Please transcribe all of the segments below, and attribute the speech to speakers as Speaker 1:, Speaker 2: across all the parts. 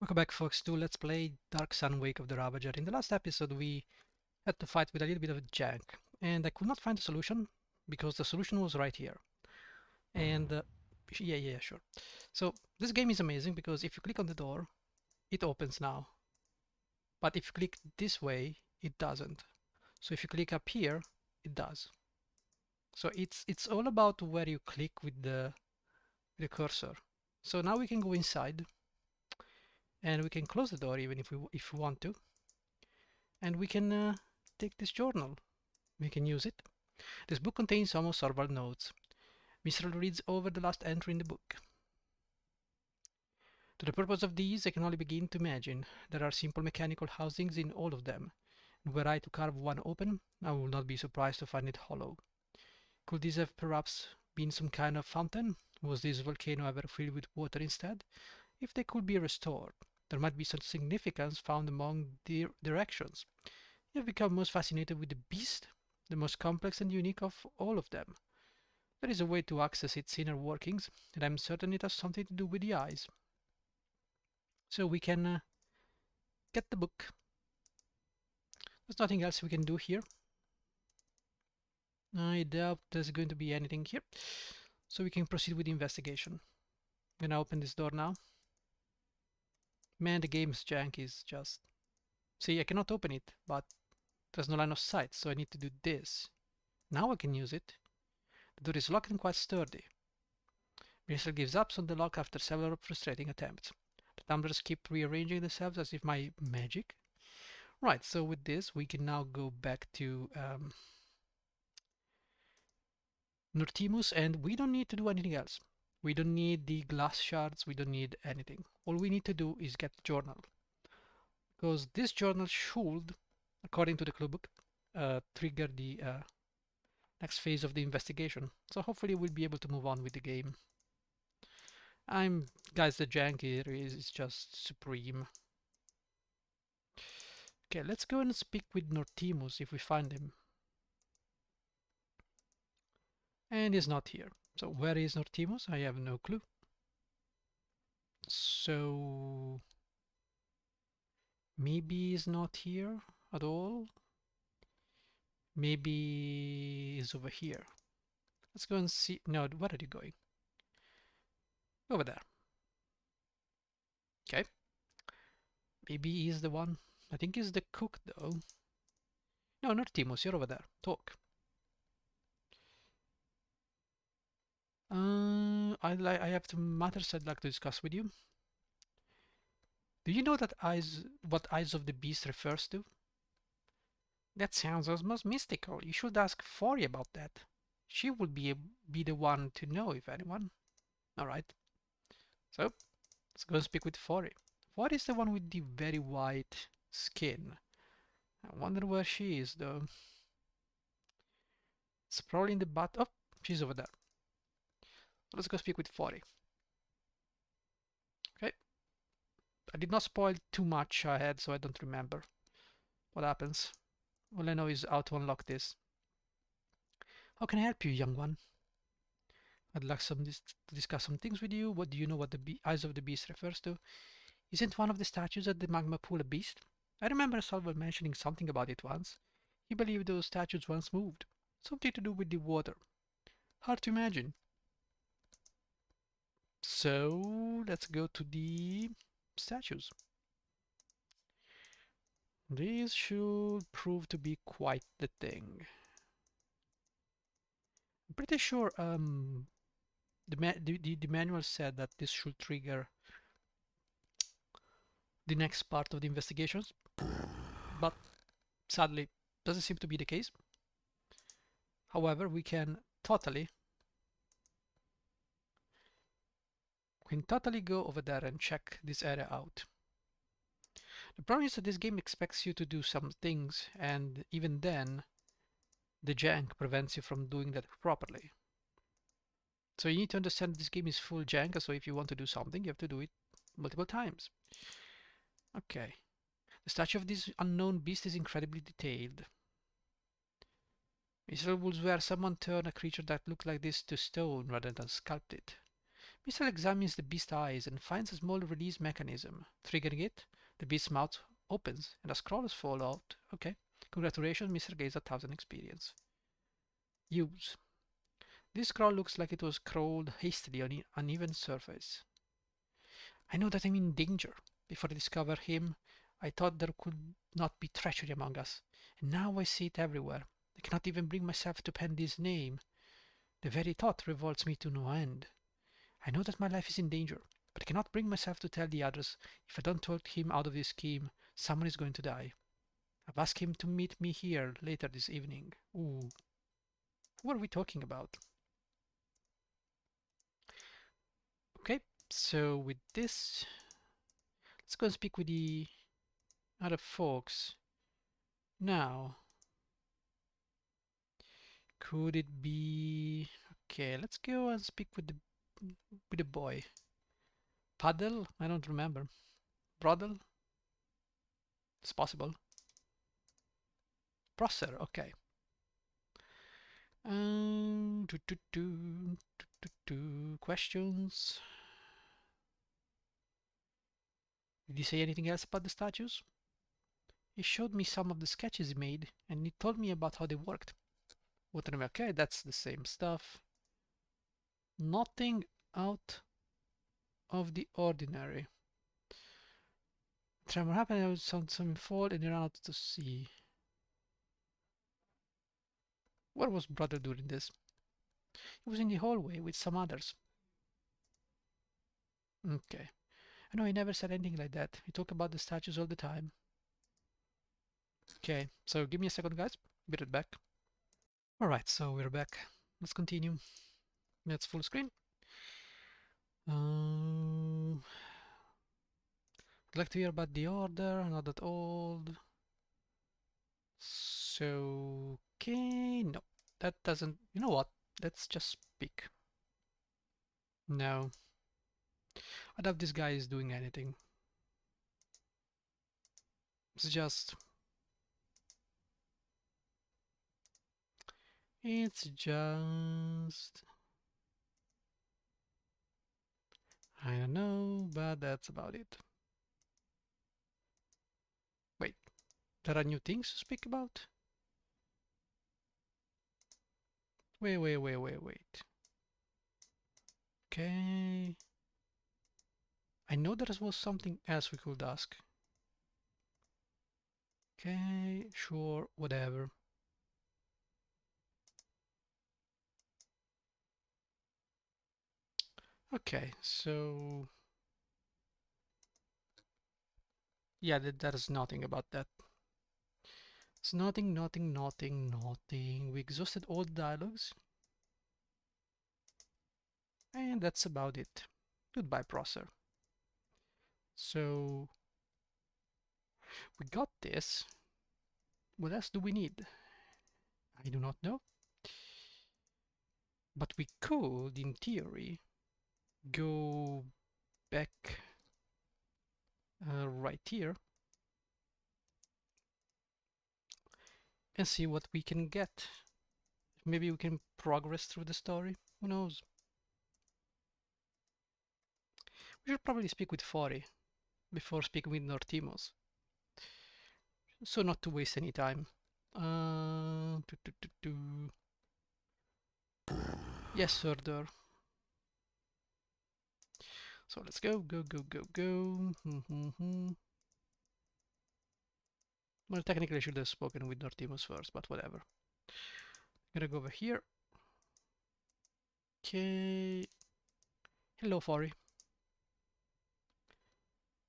Speaker 1: Welcome back, folks, to Let's Play Dark Sun Wake of the Ravager. In the last episode, we had to fight with a little bit of jank, and I could not find the solution because the solution was right here. And yeah, sure. So this game is amazing because if you click on the door, it opens now. But if you click this way, it doesn't. So if you click up here, it does. So it's all about where you click with the cursor. So now we can go inside, and we can close the door even if we want to. And we can take this journal. We can use it. This book contains almost several notes. Mr. reads over the last entry in the book. To the purpose of these, I can only begin to imagine. There are simple mechanical housings in all of them, and were I to carve one open, I would not be surprised to find it hollow. Could this have perhaps been some kind of fountain? Was this volcano ever filled with water instead? If they could be restored, there might be some significance found among their directions. I have become most fascinated with the beast, the most complex and unique of all of them. There is a way to access its inner workings, and I'm certain it has something to do with the eyes. So we can get the book. There's nothing else we can do here. I doubt there's going to be anything here. So we can proceed with the investigation. I'm gonna open this door now. Man, the game's jank is just... See, I cannot open it, but there's no line of sight, so I need to do this. Now I can use it. The door is locked and quite sturdy. Minister gives up on the lock after several frustrating attempts. The tumblers keep rearranging themselves as if by magic. Right, so with this we can now go back to Nortimus, and we don't need to do anything else. We don't need the glass shards, we don't need anything. All we need to do is get the journal. Because this journal should, according to the clue book, trigger the next phase of the investigation. So hopefully we'll be able to move on with the game. Guys, the jank here is just supreme. Okay, let's go and speak with Nortimus if we find him. And he's not here. So where is Nortimus? I have no clue. So maybe he's not here at all. Maybe he's over here. Let's go and see. No, where are you going? Over there. Okay. Maybe he's the one. I think he's the cook though. No, Nortimus, you're over there. Talk. I have some matters I'd like to discuss with you. Do you know that what Eyes of the Beast refers to? That sounds almost mystical. You should ask Fori about that. She would be the one to know, if anyone. Alright. So, let's go and speak with Fori. Fori is the one with the very white skin. I wonder where she is, though. It's probably in the butt. Oh, she's over there. Let's go speak with Fori. Okay. I did not spoil too much ahead, so I don't remember what happens. All I know is how to unlock this. How can I help you, young one? I'd like to discuss some things with you. What do you know what the Eyes of the Beast refers to? Isn't one of the statues at the magma pool a beast? I remember Salvo mentioning something about it once. He believed those statues once moved. Something to do with the water. Hard to imagine. So, let's go to the statues. These should prove to be quite the thing. I'm pretty sure the manual said that this should trigger the next part of the investigations, but sadly doesn't seem to be the case. However, we can totally go over there and check this area out. The problem is that this game expects you to do some things, and even then the jank prevents you from doing that properly. So you need to understand this game is full jank, so if you want to do something, you have to do it multiple times. Okay. The statue of this unknown beast is incredibly detailed. Israel would swear someone turned a creature that looked like this to stone rather than sculpt it. Mr. examines the beast's eyes and finds a small release mechanism. Triggering it, the beast's mouth opens and a scroll falls out. Okay. Congratulations, Mr. Gaze 1000 experience. Use. This scroll looks like it was scrawled hastily on an uneven surface. I know that I'm in danger. Before I discovered him, I thought there could not be treachery among us. And now I see it everywhere. I cannot even bring myself to pen this name. The very thought revolts me to no end. I know that my life is in danger, but I cannot bring myself to tell the others. If I don't talk him out of this scheme, someone is going to die. I've asked him to meet me here later this evening. Ooh. Who are we talking about? Okay, so with this, let's go and speak with the other folks. Now, could it be... Okay, let's go and speak with the boy. Paddle? I don't remember. Broddle? It's possible. Prosser, okay. Questions? Did he say anything else about the statues? He showed me some of the sketches he made, and he told me about how they worked. Okay, that's the same stuff. Nothing out of the ordinary. Tremor happened, I saw some fall and he ran out to sea. Where was brother doing this? He was in the hallway with some others. Okay. I know he never said anything like that. He talked about the statues all the time. Okay, so give me a second, guys. Be right back. Alright, so we're back. Let's continue. That's full screen. I'd like to hear about the order, not that old. So, okay, no, that doesn't, you know what? Let's just speak. No. I doubt this guy is doing anything. It's just... I don't know, but that's about it. Wait, there are new things to speak about? Wait. Okay. I know there was something else we could ask. Okay, sure, whatever. Okay, so... Yeah, there's nothing about that. It's nothing. We exhausted all the dialogues. And that's about it. Goodbye, Prosser. So, we got this. What else do we need? I do not know. But we could, in theory, go back right here and see what we can get. Maybe we can progress through the story. Who knows? We should probably speak with Fori before speaking with Nortimos, so not to waste any time. Uh, do, do, do, do. Yes, sir. So let's go. Well, technically I should have spoken with Nortimos first, but whatever. I'm gonna go over here. Okay. Hello, Fori.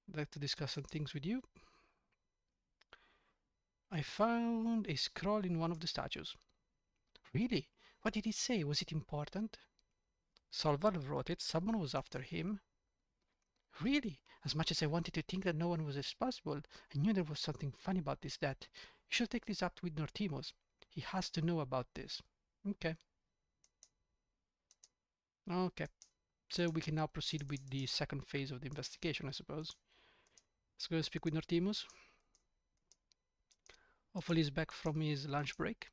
Speaker 1: I'd like to discuss some things with you. I found a scroll in one of the statues. Really? What did it say? Was it important? Solvar wrote it. Someone was after him. Really? As much as I wanted to think that no one was responsible, I knew there was something funny about this that. You should take this up with Nortimos. He has to know about this. Okay. Okay. So we can now proceed with the second phase of the investigation, I suppose. Let's go speak with Nortimos. Hopefully he's back from his lunch break.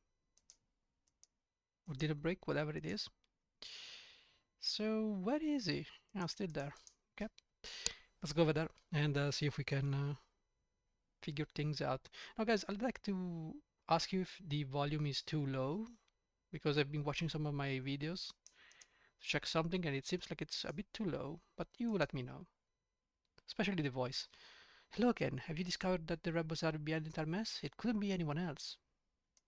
Speaker 1: Or dinner break, whatever it is. So where is he? Yeah, still there. Okay, let's go over there and see if we can figure things out. Now, guys, I'd like to ask you if the volume is too low because I've been watching some of my videos to check something and it seems like it's a bit too low, but you let me know, especially the voice. Hello again. Have you discovered that the rebels are behind the entire mess? It couldn't be anyone else.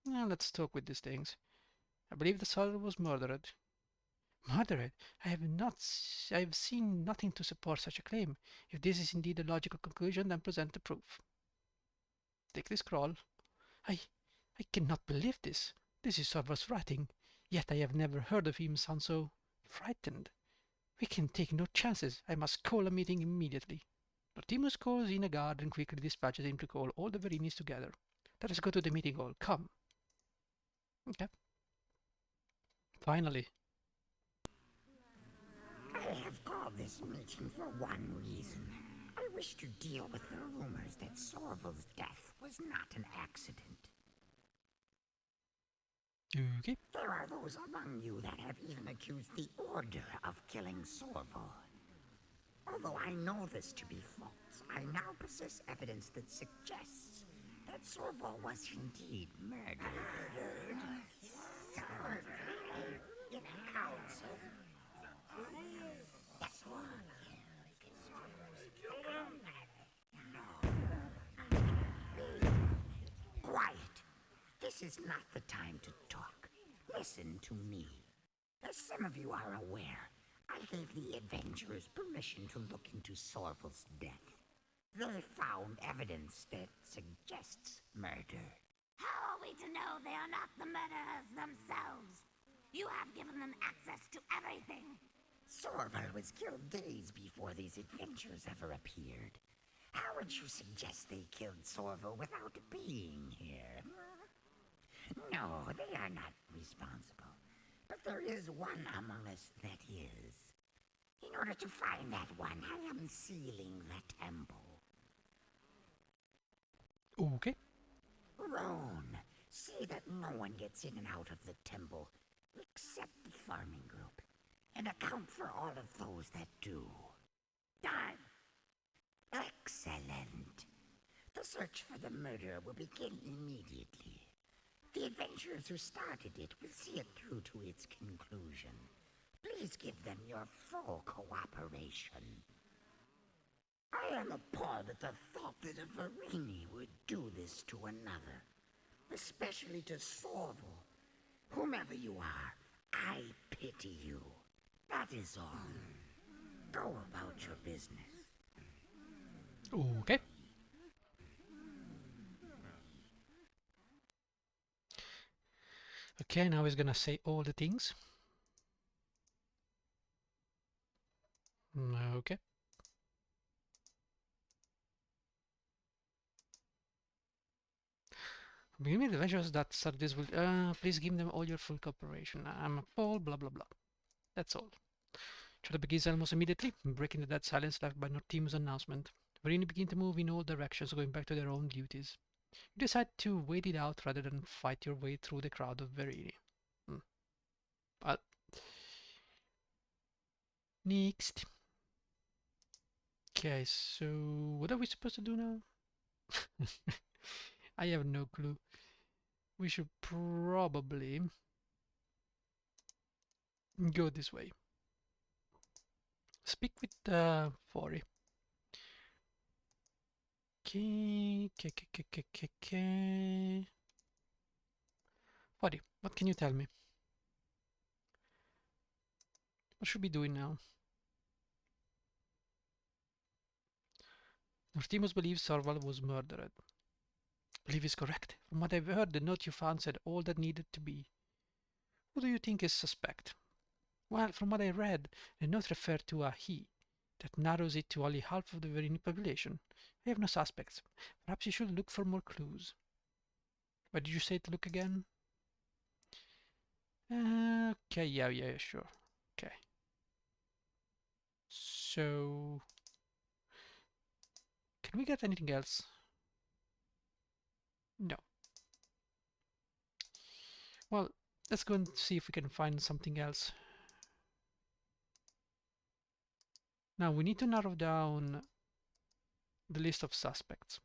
Speaker 1: Well, let's talk with these things. I believe the soldier was murdered. Murdered? I have seen nothing to support such a claim. If this is indeed a logical conclusion, then present the proof. Take this scroll. I I cannot believe this. This is Sorvar's writing. Yet I have never heard of him sound so frightened. We can take no chances. I must call a meeting immediately. Nortimus calls in a guard and quickly dispatches him to call all the Verinis together. Let us go to the meeting hall. Come. Okay. Finally.
Speaker 2: I have called this meeting for one reason. I wish to deal with the rumors that Sorval's death was not an accident.
Speaker 1: Okay.
Speaker 2: There are those among you that have even accused the Order of killing Sorval. Although I know this to be false, I now possess evidence that suggests that Sorval was indeed murdered. In a council. That's all. Quiet. This is not the time to talk. Listen to me. As some of you are aware, I gave the adventurers permission to look into Sorval's death. They found evidence that suggests murder.
Speaker 3: How are we to know they are not the murderers themselves? You have given them access to everything.
Speaker 2: Sorval was killed days before these adventures ever appeared. How would you suggest they killed Sorval without being here? No, they are not responsible. But there is one among us that is. In order to find that one, I am sealing the temple.
Speaker 1: Okay.
Speaker 2: Roan, see that no one gets in and out of the temple, except the farming group, and account for all of those that do.
Speaker 3: Done.
Speaker 2: Excellent. The search for the murderer will begin immediately. The adventurers who started it will see it through to its conclusion. Please give them your full cooperation. I am appalled at the thought that a Verini would do this to another, especially to Sorval. Whomever you are, I pity you. That is all. Go about your business.
Speaker 1: Okay. Okay, now he's gonna say all the things. Okay. Give me the adventures that start this will please give them all your full cooperation. I'm appalled, blah blah blah. That's all. Trial begins almost immediately, breaking the dead silence left by Nortimus' announcement. Verini begin to move in all directions, going back to their own duties. You decide to wait it out rather than fight your way through the crowd of Verini. But next. Okay, so what are we supposed to do now? I have no clue. We should probably go this way. Speak with Fori. Okay. Fori, what can you tell me? What should we be doing now? Nortimus believes Sorval was murdered. Believe is correct. From what I've heard, the note you found said all that needed to be. Who do you think is suspect? Well, from what I read, the note referred to a he. That narrows it to only half of the Verini population. I have no suspects. Perhaps you should look for more clues. Where did you say to look again? Okay, yeah, sure. Okay. So, can we get anything else? No. Well, let's go and see if we can find something else. Now we need to narrow down the list of suspects.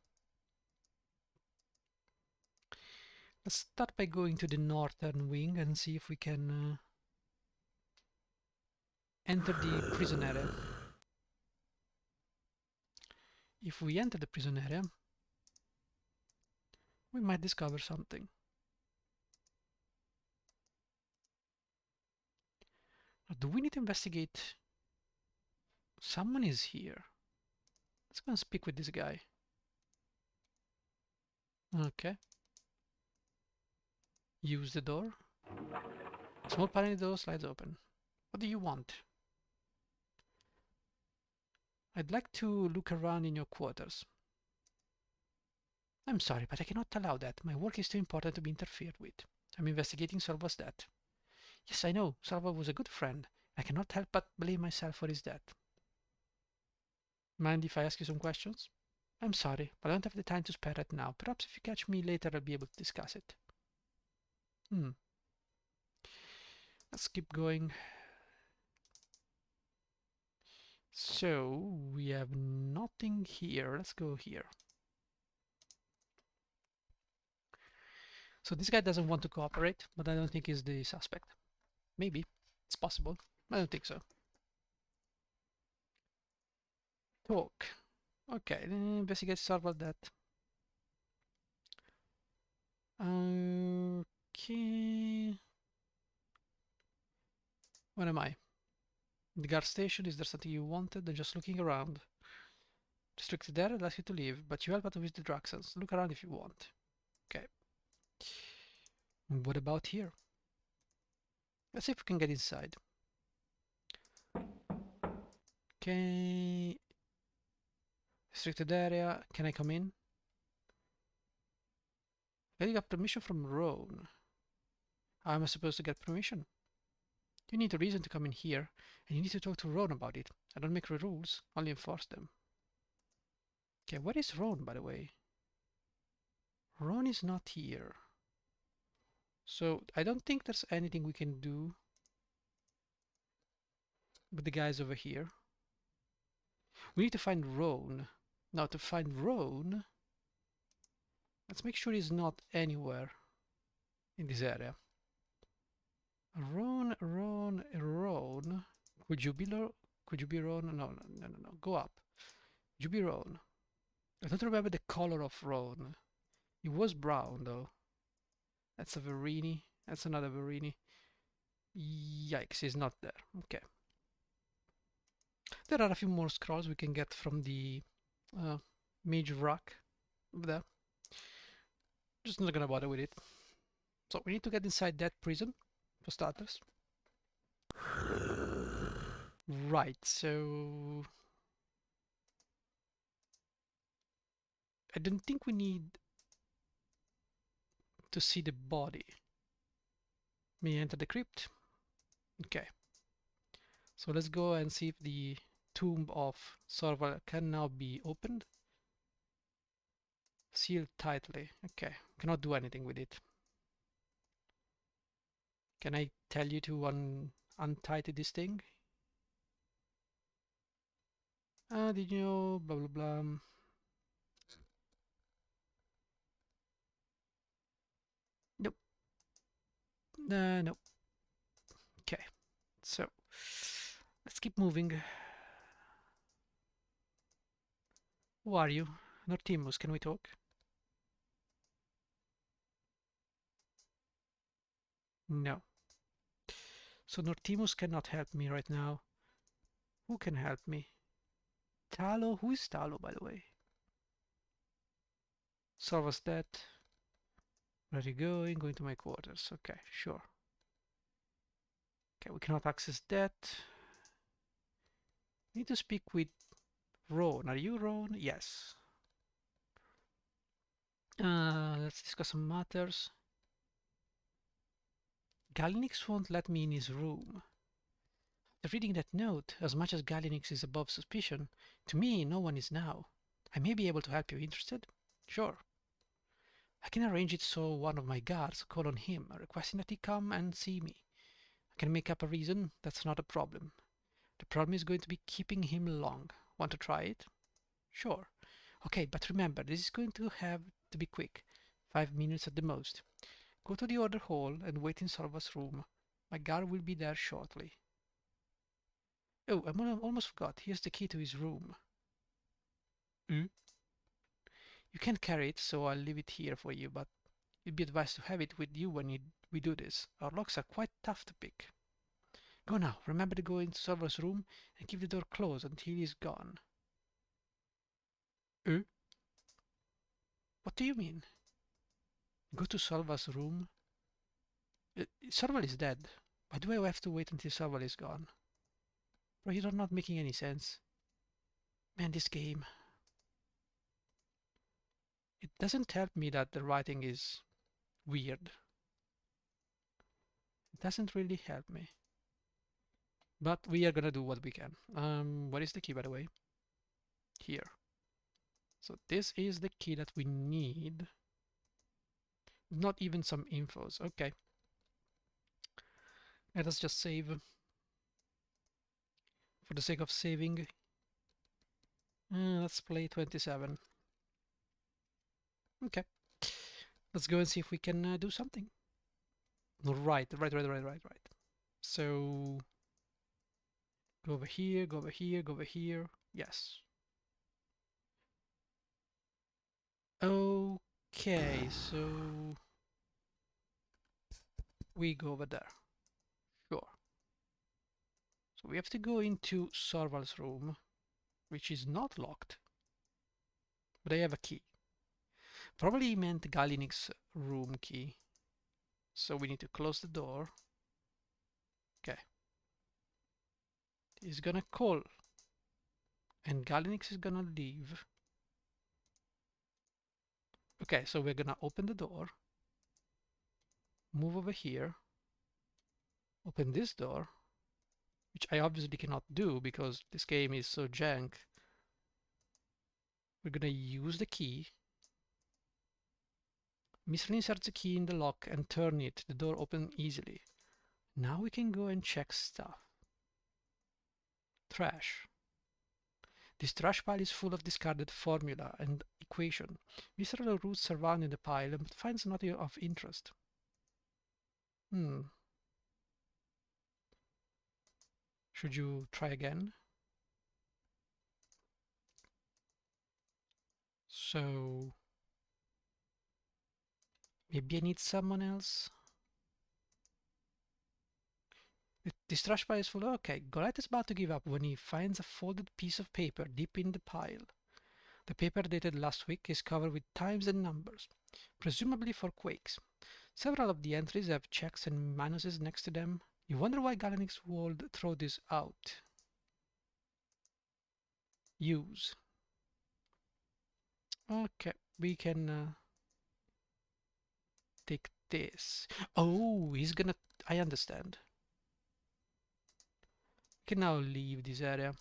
Speaker 1: Let's start by going to the northern wing and see if we can enter the prison area. If we enter the prison area, we might discover something. Do we need to investigate? Someone is here. Let's go and speak with this guy. Okay. Use the door. Small panel door slides open. What do you want? I'd like to look around in your quarters. I'm sorry, but I cannot allow that. My work is too important to be interfered with. I'm investigating Sorva's death. Yes, I know. Sorva was a good friend. I cannot help but blame myself for his death. Mind if I ask you some questions? I'm sorry, but I don't have the time to spare right now. Perhaps if you catch me later, I'll be able to discuss it. Let's keep going. So, we have nothing here. Let's go here. So this guy doesn't want to cooperate, but I don't think he's the suspect. Maybe. It's possible. I don't think so. Talk. Okay, investigate Sorval that. Okay. Where am I? The guard station. Is there something you wanted? I'm just looking around. Restricted area, I'd ask you to leave, but you help out with the drug sense. Look around if you want. Okay. What about here? Let's see if we can get inside. Okay. Restricted area. Can I come in? You got permission from Roan. How am I supposed to get permission? You need a reason to come in here, and you need to talk to Roan about it. I don't make rules, only enforce them. Okay, where is Roan, by the way? Roan is not here. So I don't think there's anything we can do with the guys over here. We need to find Roan. Now to find Roan, let's make sure he's not anywhere in this area. Roan. Could you be Roan? No. Go up. Could you be Roan? I don't remember the color of Roan. It was brown though. That's a Verini. That's another Verini. Yikes, he's not there. Okay. There are a few more scrolls we can get from the mage rock over there. Just not gonna bother with it. So we need to get inside that prison, for starters. Right, so I don't think we need to see the body. May I enter the crypt? Okay. So let's go and see if the tomb of Sorval can now be opened. Sealed tightly. Okay, cannot do anything with it. Can I tell you to untighten this thing? Did you know? Blah blah blah. Nope. Nope. Okay, so let's keep moving. Who are you? Nortimus, can we talk? No. So Nortimus cannot help me right now. Who can help me? Talo? Who is Talo, by the way? Sorva's dead. Where are you going? Going to my quarters. Okay, sure. Okay, we cannot access that. Need to speak with Roan. Are you Roan? Yes. Let's discuss some matters. Galinix won't let me in his room. After reading that note, as much as Galinix is above suspicion, to me no one is now. I may be able to help you. Interested? Sure. I can arrange it so one of my guards call on him, requesting that he come and see me. I can make up a reason, that's not a problem. The problem is going to be keeping him long. Want to try it? Sure. Okay, but remember, this is going to have to be quick. 5 minutes at the most. Go to the order hall and wait in Salva's room. My guard will be there shortly. Oh, almost forgot. Here's the key to his room. You can't carry it, so I'll leave it here for you, but you'd be advised to have it with you when we do this. Our locks are quite tough to pick. Go now. Remember to go into Salva's room and keep the door closed until he's gone. What do you mean? Go to Salva's room? Salva is dead. Why do I have to wait until Salva is gone? Bro, you're not making any sense. Man, this game. It doesn't help me that the writing is weird. It doesn't really help me. But we are gonna do what we can. What is the key, by the way? Here. So this is the key that we need. Not even some infos. Okay. Let us just save. For the sake of saving. Let's play 27. Okay. Let's go and see if we can do something. Right. So go over here, go over here, go over here. Yes. Okay, so we go over there. Sure. So we have to go into Sorval's room, which is not locked, but I have a key. Probably meant Galinik's room key. So we need to close the door. Okay. He's gonna call. And Galinix is gonna leave. Okay, so we're gonna open the door. Move over here. Open this door. Which I obviously cannot do because this game is so jank. We're gonna use the key. Missile inserts the key in the lock and turn it. The door opens easily. Now we can go and check stuff. Trash. This trash pile is full of discarded formula and equation. Miserable roots surrounding the pile but finds nothing of interest. Should you try again? So maybe I need someone else. This trash pile is full. Okay, Goliath is about to give up when he finds a folded piece of paper deep in the pile. The paper dated last week is covered with times and numbers, presumably for quakes. Several of the entries have checks and minuses next to them. You wonder why Galenix would throw this out. Use. Okay, we can take this. Oh, he's gonna... I understand. We can now leave this area.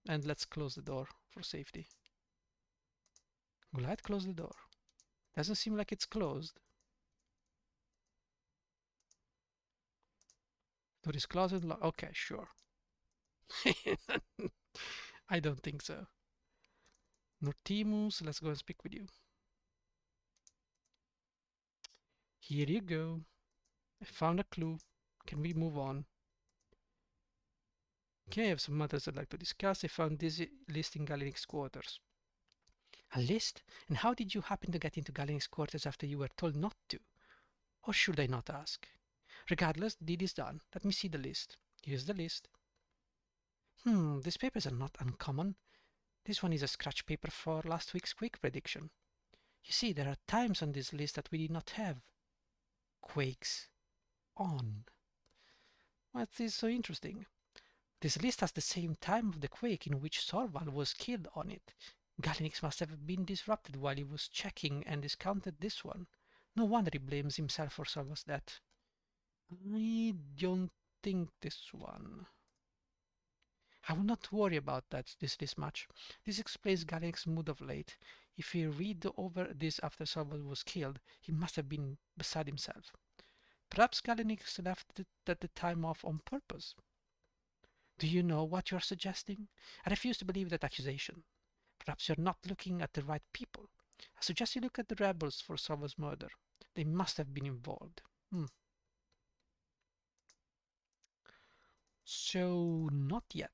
Speaker 1: And let's close the door for safety. Goliath, close the door. Doesn't seem like it's closed. Door is closed and locked. Okay, sure. I don't think so. Nortimus, let's go and speak with you. Here you go. I found a clue. Can we move on? Okay, I have some matters I'd like to discuss. I found this list in Galenix's quarters. A list? And how did you happen to get into Galenix's quarters after you were told not to? Or should I not ask? Regardless, the deed is done. Let me see the list. Here's the list. These papers are not uncommon. This one is a scratch paper for last week's quake prediction. You see, there are times on this list that we did not have quakes on. What is so interesting? This list has the same time of the quake in which Sorval was killed on it. Galenix must have been disrupted while he was checking and discounted this one. No wonder he blames himself for Sorval's death. I don't think this one. I will not worry about this much. This explains Galenix's mood of late. If he read over this after Sorval was killed, he must have been beside himself. Perhaps Galenix left at the time off on purpose. Do you know what you're suggesting? I refuse to believe that accusation. Perhaps you're not looking at the right people. I suggest you look at the rebels for Sava's murder. They must have been involved. Hmm. So, not yet.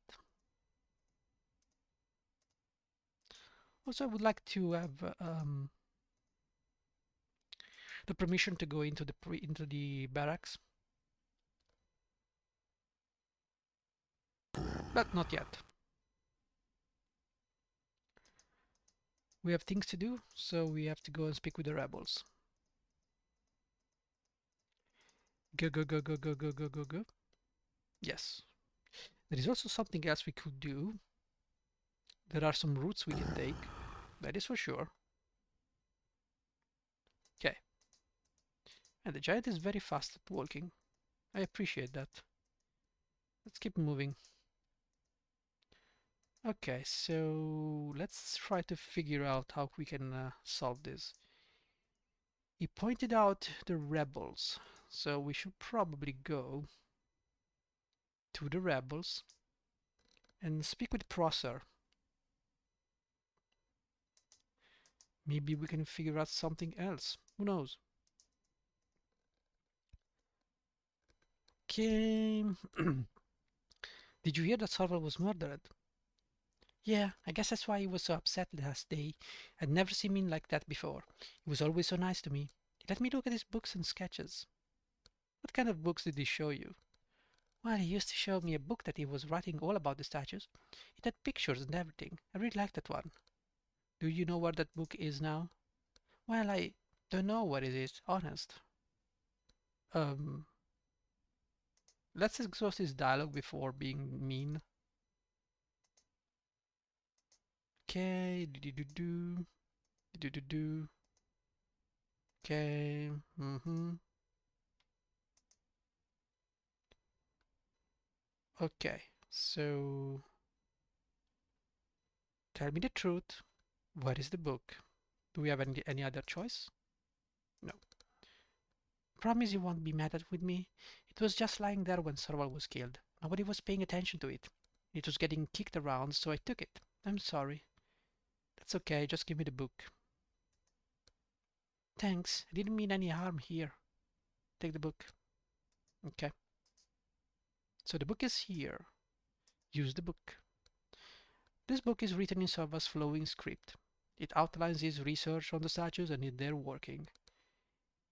Speaker 1: Also, I would like to have the permission to go into the barracks, but not yet. We have things to do, so we have to go and speak with the rebels. Go, go, go, go, go, go, go, go, go. Yes. There is also something else we could do. There are some routes we can take. That is for sure. Okay. And the giant is very fast at walking. I appreciate that. Let's keep moving. Okay, so let's try to figure out how we can solve this. He pointed out the rebels, so we should probably go to the rebels and speak with Prosser. Maybe we can figure out something else. Who knows? Okay. Did you hear that Sarval was murdered? Yeah, I guess that's why he was so upset last day. I'd never seen him like that before. He was always so nice to me. He let me look at his books and sketches. What kind of books did he show you? Well, he used to show me a book that he was writing all about the statues. It had pictures and everything. I really liked that one. Do you know where that book is now? Well, I don't know where it is, honest. Um, let's exhaust this dialogue before being mean. Okay, do. Okay, Okay, so tell me the truth. What is the book? Do we have any other choice? No. Promise you won't be mad at with me. It was just lying there when Sorval was killed. Nobody was paying attention to it. It was getting kicked around, so I took it. I'm sorry. That's okay, just give me the book. Thanks, I didn't mean any harm here. Take the book. Okay. So the book is here. Use the book. This book is written in Sorva's flowing script. It outlines his research on the statues and in their working.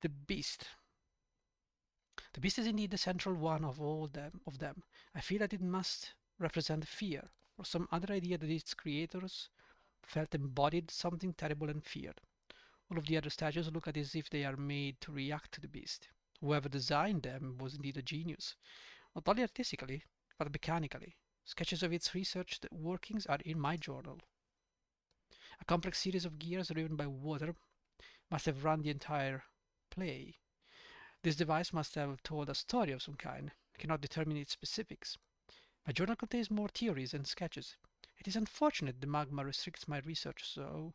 Speaker 1: The beast. The beast is indeed the central one of all of them. I feel that it must represent fear, or some other idea that its creators felt embodied something terrible and feared. All of the other statues look at it as if they are made to react to the beast. Whoever designed them was indeed a genius, not only artistically, but mechanically. Sketches of its research workings are in my journal. A complex series of gears driven by water must have run the entire play. This device must have told a story of some kind. I cannot determine its specifics. My journal contains more theories and sketches. It is unfortunate the magma restricts my research, so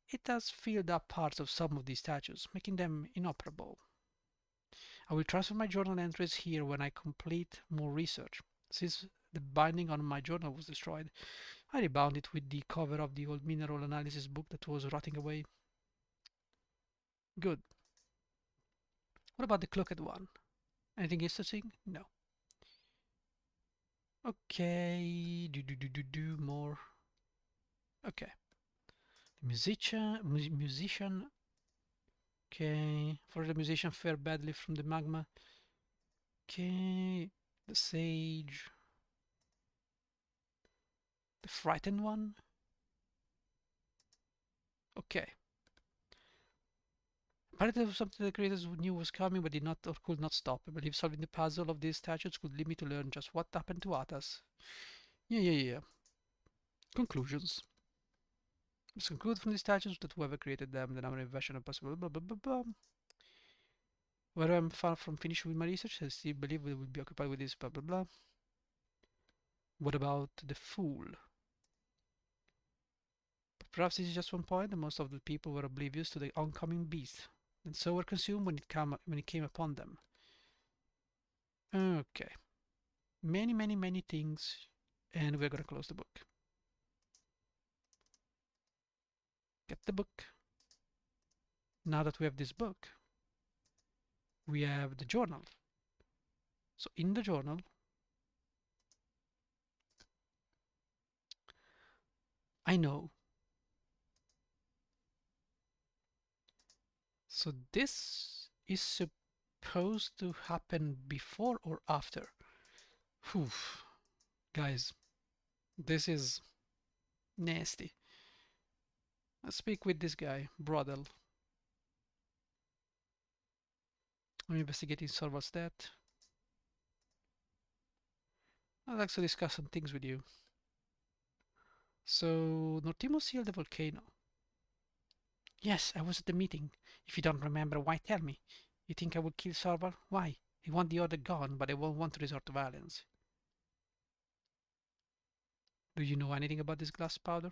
Speaker 1: it has filled up parts of some of these statues, making them inoperable. I will transfer my journal entries here when I complete more research. Since the binding on my journal was destroyed, I rebound it with the cover of the old mineral analysis book that was rotting away. Good. What about the cloaked one? Anything interesting? No. Okay. Do more. Okay. The musician. Okay. For the musician fare badly from the magma. Okay. The sage. The frightened one. Okay. Apparently there was something the creators knew was coming but did not or could not stop. I believe solving the puzzle of these statues could lead me to learn just what happened to Atas. Yeah. Conclusions. Let's conclude from these statues that whoever created them, the number of version of possible blah blah blah blah. Where I'm far from finished with my research, I still believe we will be occupied with this blah blah blah. What about the fool? But perhaps this is just one point, and most of the people were oblivious to the oncoming beast, and so were consumed when it came upon them. Okay. many things, and we're gonna close the book. Get the book. Now that we have this book, we have the journal. So in the journal, I know. So this is supposed to happen before or after. Whew. Guys, this is nasty. Let's speak with this guy, Brodel. I'm investigating server stat. I'd like to discuss some things with you. So, Nortimo sealed the volcano. Yes, I was at the meeting. If you don't remember, why tell me? You think I will kill Sarvar? Why? I want the order gone, but I won't want to resort to violence. Do you know anything about this glass powder?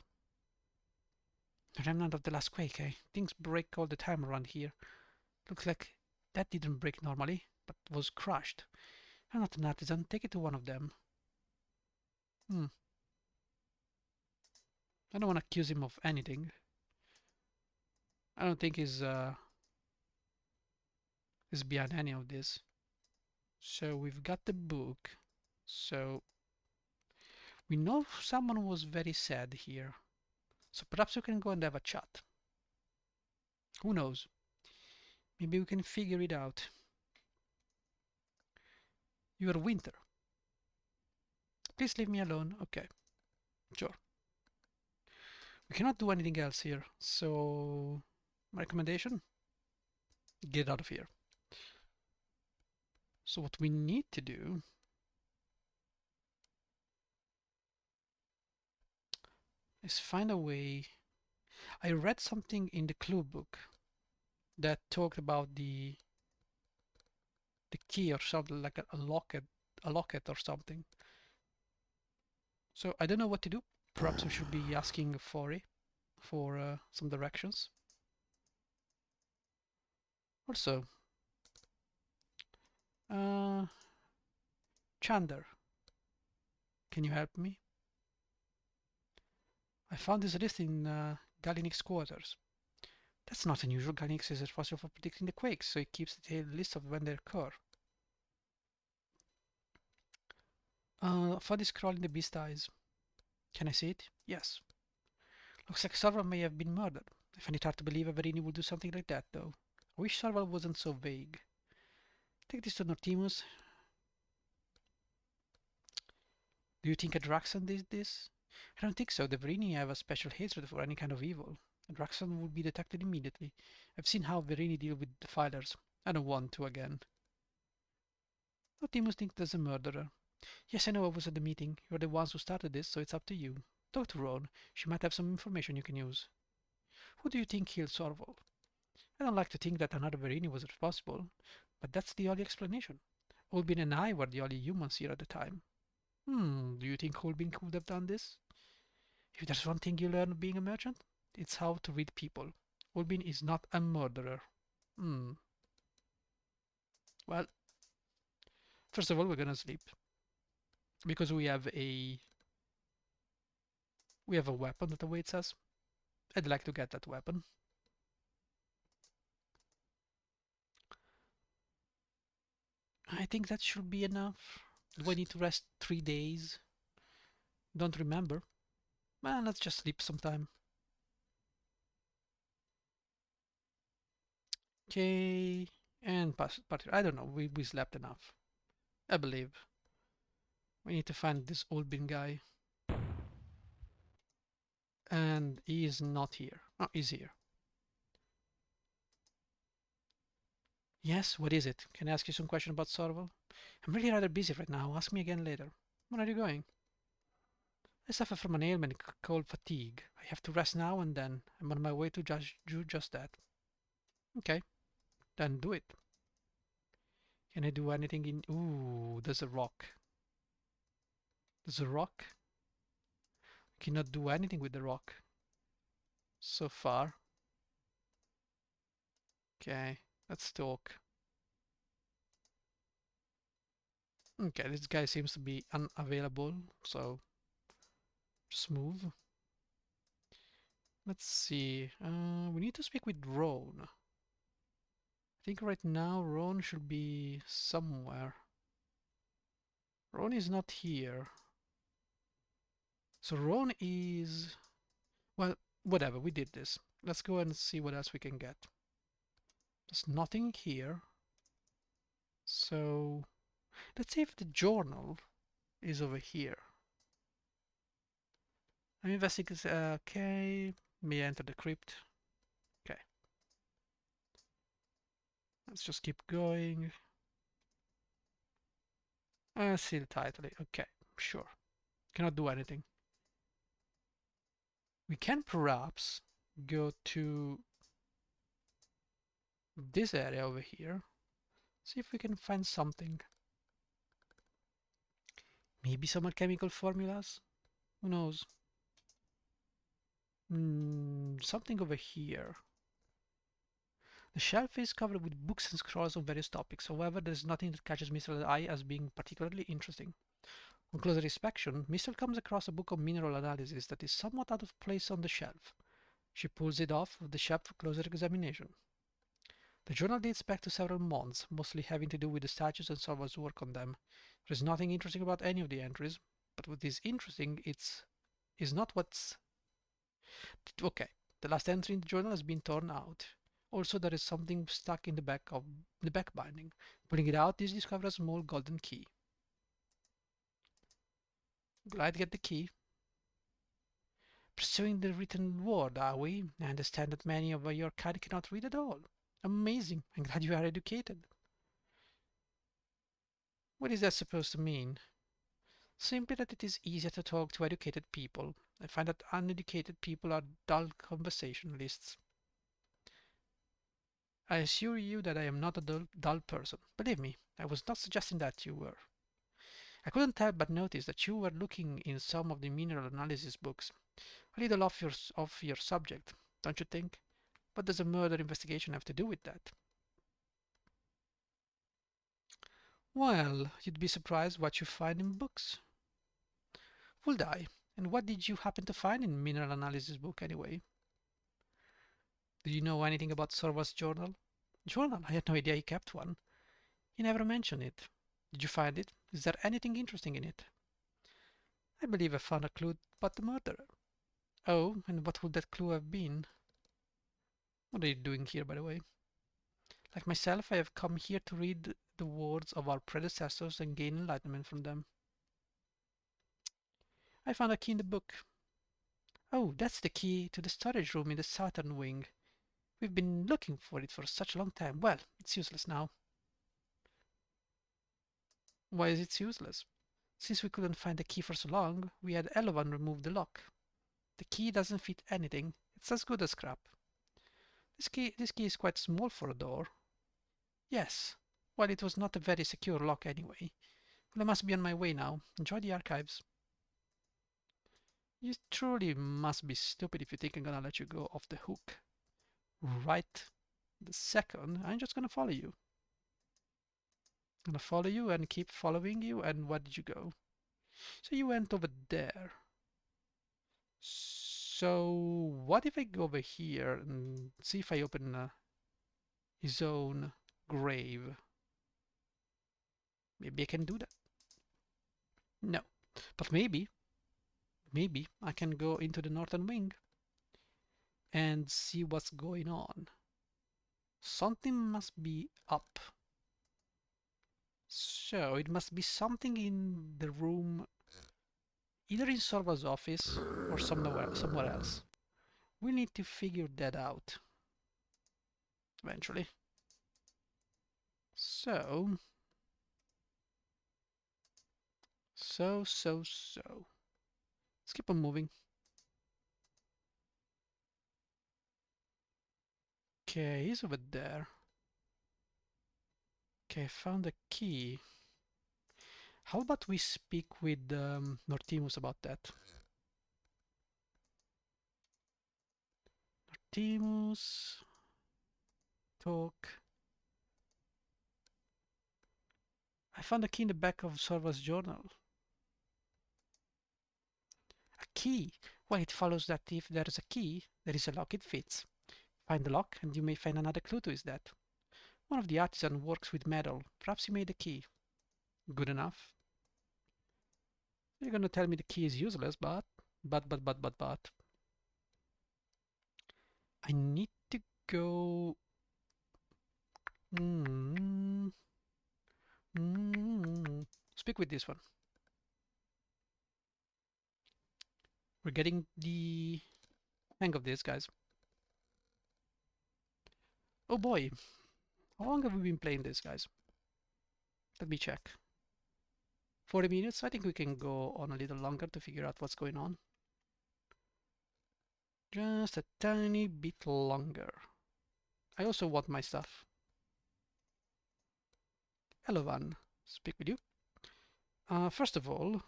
Speaker 1: The remnant of the last quake, eh? Things break all the time around here. Looks like that didn't break normally, but was crushed. I'm not an artisan. Take it to one of them. I don't want to accuse him of anything. I don't think he's behind any of this. So we've got the book. So we know someone was very sad here. So perhaps we can go and have a chat. Who knows? Maybe we can figure it out. You are Winter. Please leave me alone. Okay, sure. We cannot do anything else here. So my recommendation, get out of here. So what we need to do is find a way. I read something in the clue book that talked about the key or something like a locket or something. So I don't know what to do. Perhaps we should be asking Fori for some directions. Also, Chander, can you help me? I found this list in Galinix's quarters. That's not unusual. Galinix is responsible for predicting the quakes, so he keeps a detailed list of when they occur. For this scroll in the beast eyes. Can I see it? Yes. Looks like Sarva may have been murdered. I find it hard to believe Averini would do something like that, though. I wish Sarva wasn't so vague. Take this to Nortimus. Do you think Adraxan did this? I don't think so. The Verini have a special hatred for any kind of evil. Adraxan would be detected immediately. I've seen how Verini deal with defilers. I don't want to again. Nortimus thinks there's a murderer. Yes, I know I was at the meeting. You're the ones who started this, so it's up to you. Talk to Ron. She might have some information you can use. Who do you think killed Sorval? I don't like to think that another Verini was responsible, but that's the only explanation. Olbin and I were the only humans here at the time. Do you think Olbin could have done this? If there's one thing you learn being a merchant, it's how to read people. Olbin is not a murderer. Well, first of all, we're gonna sleep because we have a weapon that awaits us. I'd like to get that weapon. I think that should be enough. Do I need to rest 3 days? Don't remember. Well, let's just sleep sometime. Okay, and I don't know. We slept enough. I believe. We need to find this Olbin guy. And he is not here. Oh, he's here. Yes, what is it? Can I ask you some question about Sorval? I'm really rather busy right now. Ask me again later. Where are you going? I suffer from an ailment called fatigue. I have to rest now and then. I'm on my way to do just that. Okay, then do it. Can I do anything in... Ooh, there's a rock. There's a rock? I cannot do anything with the rock. So far. Okay, let's talk. Okay, this guy seems to be unavailable, so just move. Let's see. We need to speak with Ron. I think right now Ron should be somewhere. Ron is not here. So Ron is... Well, whatever, we did this. Let's go and see what else we can get. There's nothing here. So let's see if the journal is over here. I'm investigating. Okay, may enter the crypt. Okay, let's just keep going. Seal tightly. Okay, sure. Cannot do anything. We can perhaps go to this area over here. See if we can find something. Maybe some alchemical formulas? Who knows? Something over here. The shelf is covered with books and scrolls on various topics. However, there is nothing that catches Mr.'s eye as being particularly interesting. On closer inspection, Mr. comes across a book of mineral analysis that is somewhat out of place on the shelf. She pulls it off the shelf for closer examination. The journal dates back to several months, mostly having to do with the statues and Salva's work on them. There is nothing interesting about any of the entries, but what is interesting is not what's... Okay, the last entry in the journal has been torn out. Also, there is something stuck in the back of the back binding. Pulling it out, this discovers a small golden key. Glad to get the key. Pursuing the written word, are we? I understand that many of your kind cannot read at all. Amazing. I'm glad you are educated. What is that supposed to mean? Simply that it is easier to talk to educated people. I find that uneducated people are dull conversationalists. I assure you that I am not a dull person. Believe me, I was not suggesting that you were. I couldn't help but notice that you were looking in some of the mineral analysis books. A little off your subject, don't you think? What does a murder investigation have to do with that? Well, you'd be surprised what you find in books. Would I? And what did you happen to find in mineral analysis book anyway? Do you know anything about Sorva's journal? Journal? I had no idea he kept one. He never mentioned it. Did you find it? Is there anything interesting in it? I believe I found a clue about the murderer. Oh, and what would that clue have been? What are you doing here, by the way? Like myself, I have come here to read the words of our predecessors and gain enlightenment from them. I found a key in the book. Oh, that's the key to the storage room in the southern wing. We've been looking for it for such a long time. Well, it's useless now. Why is it useless? Since we couldn't find the key for so long, we had Elovan remove the lock. The key doesn't fit anything. It's as good as scrap. This key is quite small for a door. Yes. Well, it was not a very secure lock anyway. Well, I must be on my way now. Enjoy the archives. You truly must be stupid if you think I'm gonna let you go off the hook. Right the second, I'm just gonna follow you. I'm gonna follow you and keep following you. And where did you go? So you went over there. So what if I go over here and see if I open his own grave? Maybe I can do that. No, but maybe I can go into the northern wing and see what's going on. Something must be up. So it must be something in the room, either in Sorva's office or somewhere else. We need to figure that out eventually. So. Let's keep on moving. Okay, he's over there. Okay, found the key. How about we speak with Nortimus about that? Nortimus, talk. I found a key in the back of Sorva's journal. A key? Well, it follows that if there is a key, there is a lock it fits. Find the lock and you may find another clue to his death. One of the artisans works with metal. Perhaps he made the key. Good enough. You're gonna tell me the key is useless, but. I need to go. Mm, Speak with this one. We're getting the hang of this, guys. Oh boy, how long have we been playing this, guys? Let me check. 40 minutes? I think we can go on a little longer to figure out what's going on. Just a tiny bit longer. I also want my stuff. Hello, Van. Speak with you. First of all,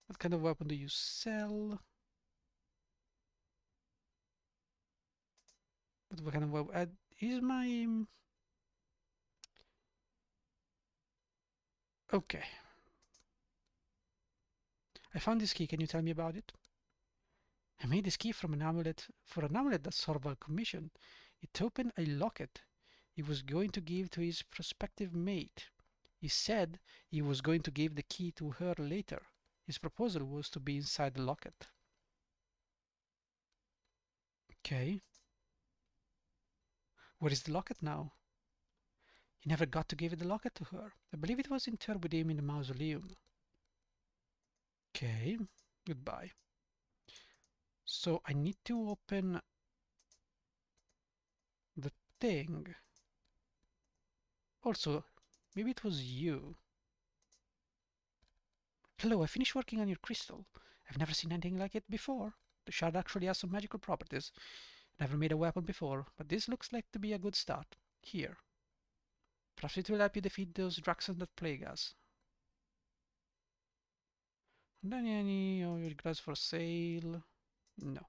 Speaker 1: what kind of weapon do you sell? What kind of weapon? Is my... Okay. I found this key. Can you tell me about it? I made this key from an amulet for an amulet that Sorval commissioned. It opened a locket he was going to give to his prospective mate. He said he was going to give the key to her later. His proposal was to be inside the locket. Okay. Where is the locket now? He never got to give the locket to her. I believe it was interred with him in the mausoleum. Okay. Goodbye. So I need to open the thing. Also, maybe it was you. Hello, I finished working on your crystal. I've never seen anything like it before. The shard actually has some magical properties. Never made a weapon before, but this looks like to be a good start. Here. Perhaps it will help you defeat those Draxons that plague us. And then any of your glass for sale? No.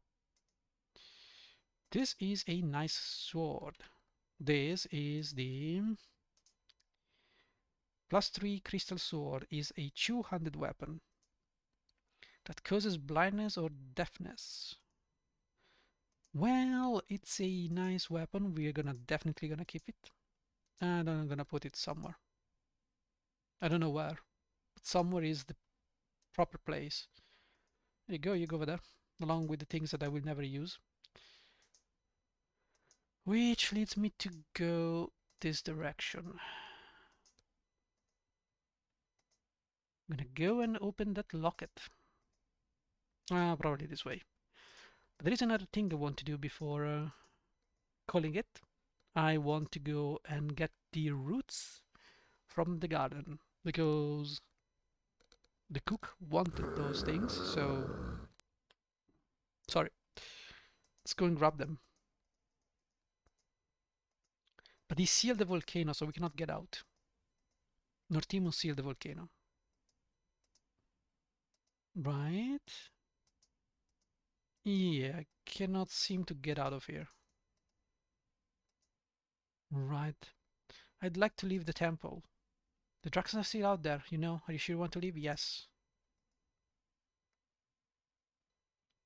Speaker 1: This is a nice sword. This is the +3 crystal sword. Is a two-handed weapon that causes blindness or deafness. Well, it's a nice weapon. We're definitely gonna keep it. And I'm gonna put it somewhere. I don't know where. But somewhere is the proper place. There you go over there. Along with the things that I will never use. Which leads me to go this direction. I'm gonna go and open that locket. Probably this way. But there is another thing I want to do before calling it. I want to go and get the roots from the garden because the cook wanted those things, so sorry. Let's go and grab them. But he sealed the volcano, so we cannot get out. Nortimo sealed the volcano. Right. Yeah, I cannot seem to get out of here. Right. I'd like to leave the temple. The Draxons are still out there, you know. Are you sure you want to leave? Yes.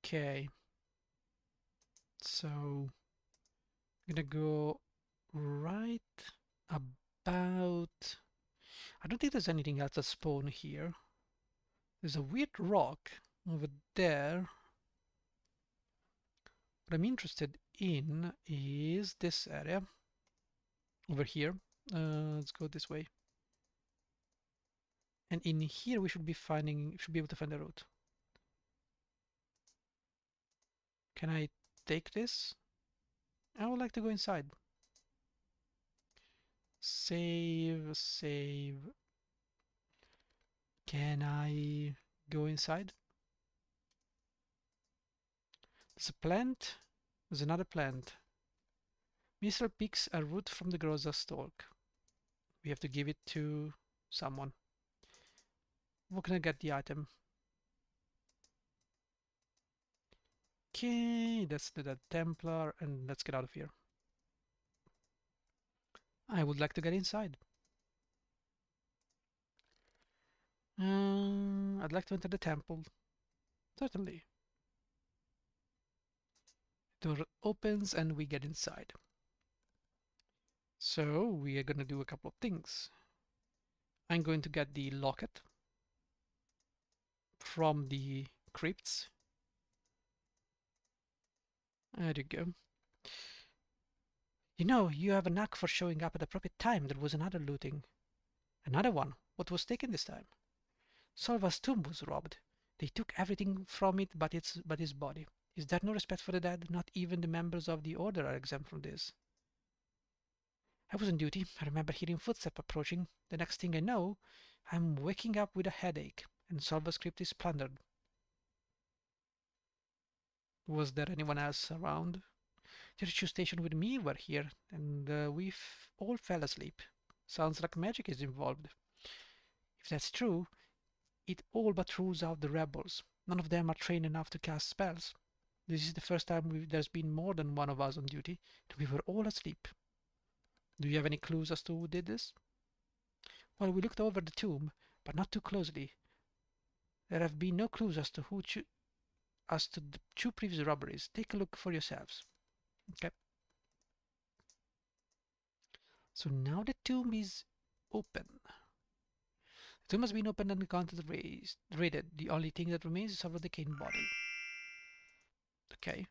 Speaker 1: Okay. So, I'm gonna go right about... I don't think there's anything else that spawn here. There's a weird rock over there. What I'm interested in is this area over here. Let's go this way. And in here we should be able to find the route. Can I take this? I would like to go inside. Save, save. Can I go inside? There's a plant. There's another plant. Mr. picks a root from the groza stalk. We have to give it to someone. Where can I get the item? Okay, let's do that Templar and let's get out of here. I would like to get inside. I'd like to enter the temple. Certainly. Door opens and we get inside. So we are going to do a couple of things. I'm going to get the locket from the crypts. There you go. You know, you have a knack for showing up at the appropriate time. There was another looting. Another one. What was taken this time? Solva's tomb was robbed. They took everything from it but his body. Is there no respect for the dead? Not even the members of the order are exempt from this. I was on duty. I remember hearing footsteps approaching. The next thing I know, I'm waking up with a headache, and Solva's crypt is plundered. Was there anyone else around? The rescue station with me were here, and we all fell asleep. Sounds like magic is involved. If that's true, it all but rules out the rebels. None of them are trained enough to cast spells. This is the first time there's been more than one of us on duty, and we were all asleep. Do you have any clues as to who did this? Well, we looked over the tomb, but not too closely. There have been no clues as to as to the two previous robberies. Take a look for yourselves. Okay. So now the tomb is open. The tomb has been opened and the contents raided. The only thing that remains is our decaying body. Okay.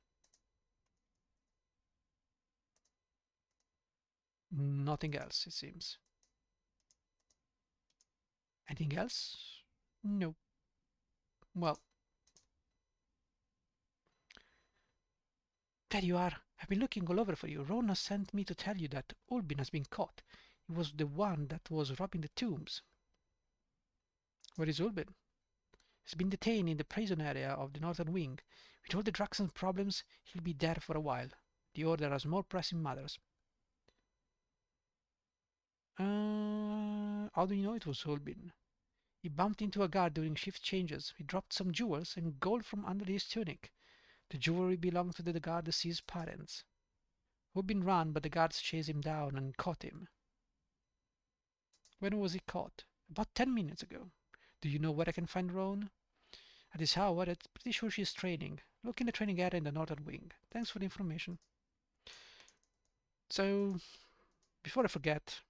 Speaker 1: Nothing else, it seems. Anything else? No. Well, there you are. I've been looking all over for you. Rona sent me to tell you that Ulbin has been caught. He was the one that was robbing the tombs. Where is Ulbin? He's been detained in the prison area of the northern wing. With all the Draxon problems, he'll be there for a while. The Order has more pressing matters. How do you know it was Ulbin? He bumped into a guard during shift changes. He dropped some jewels and gold from under his tunic. The jewelry belonged to the guard deceased's parents. Ulbin ran, but the guards chased him down and caught him. When was he caught? About 10 minutes ago. Do you know where I can find Roan? At his hour, I'm pretty sure she's training. Look in the training area in the northern wing. Thanks for the information. So, before I forget,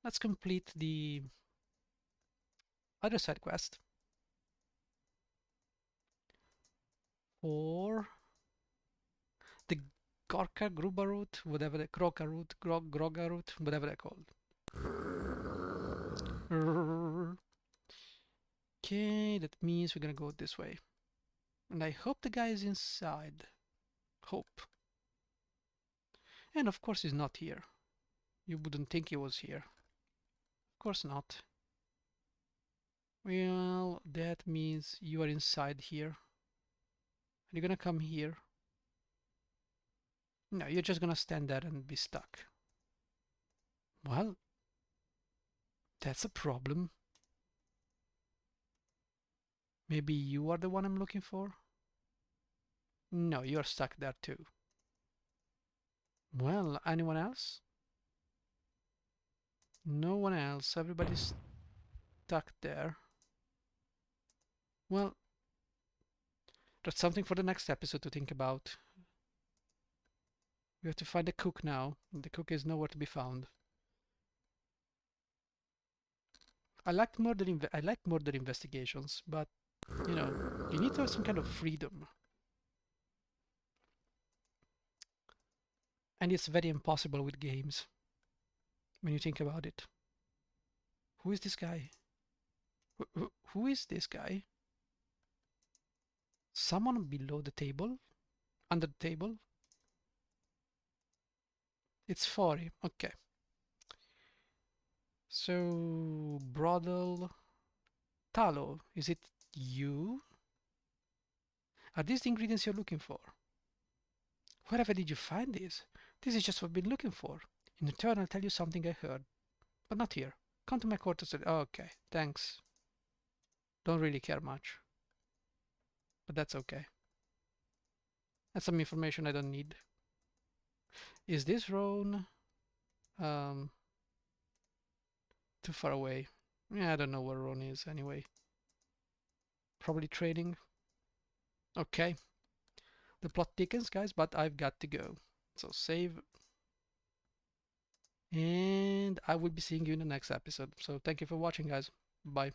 Speaker 1: let's complete the other side quest for the Gorka Gruba route, whatever the Kroka route, Groga route, whatever they're called. Okay, that means we're gonna go this way. And I hope the guy is inside. Hope. And of course he's not here. You wouldn't think he was here. Of course not. Well, that means you are inside here. Are you gonna come here? No, you're just gonna stand there and be stuck. Well, that's a problem. Maybe you are the one I'm looking for? No, you're stuck there too. Well, anyone else? No one else. Everybody's stuck there. Well, that's something for the next episode to think about. We have to find the cook now. The cook is nowhere to be found. I like murder investigations, but you know, you need to have some kind of freedom. And it's very impossible with games when you think about it. Who is this guy? Who is this guy? Someone below the table? Under the table? It's Fori. Okay. So, Brodel Talo, is it you? Are these the ingredients you're looking for? Wherever did you find these? This is just what I've been looking for. In return, I'll tell you something I heard. But not here. Come to my quarters. Okay, thanks. Don't really care much. But that's okay. That's some information I don't need. Is this Roan too far away? Yeah, I don't know where Roan is anyway. Probably trading. Okay. The plot thickens, guys, but I've got to go. So save. And I will be seeing you in the next episode. So thank you for watching, guys. Bye.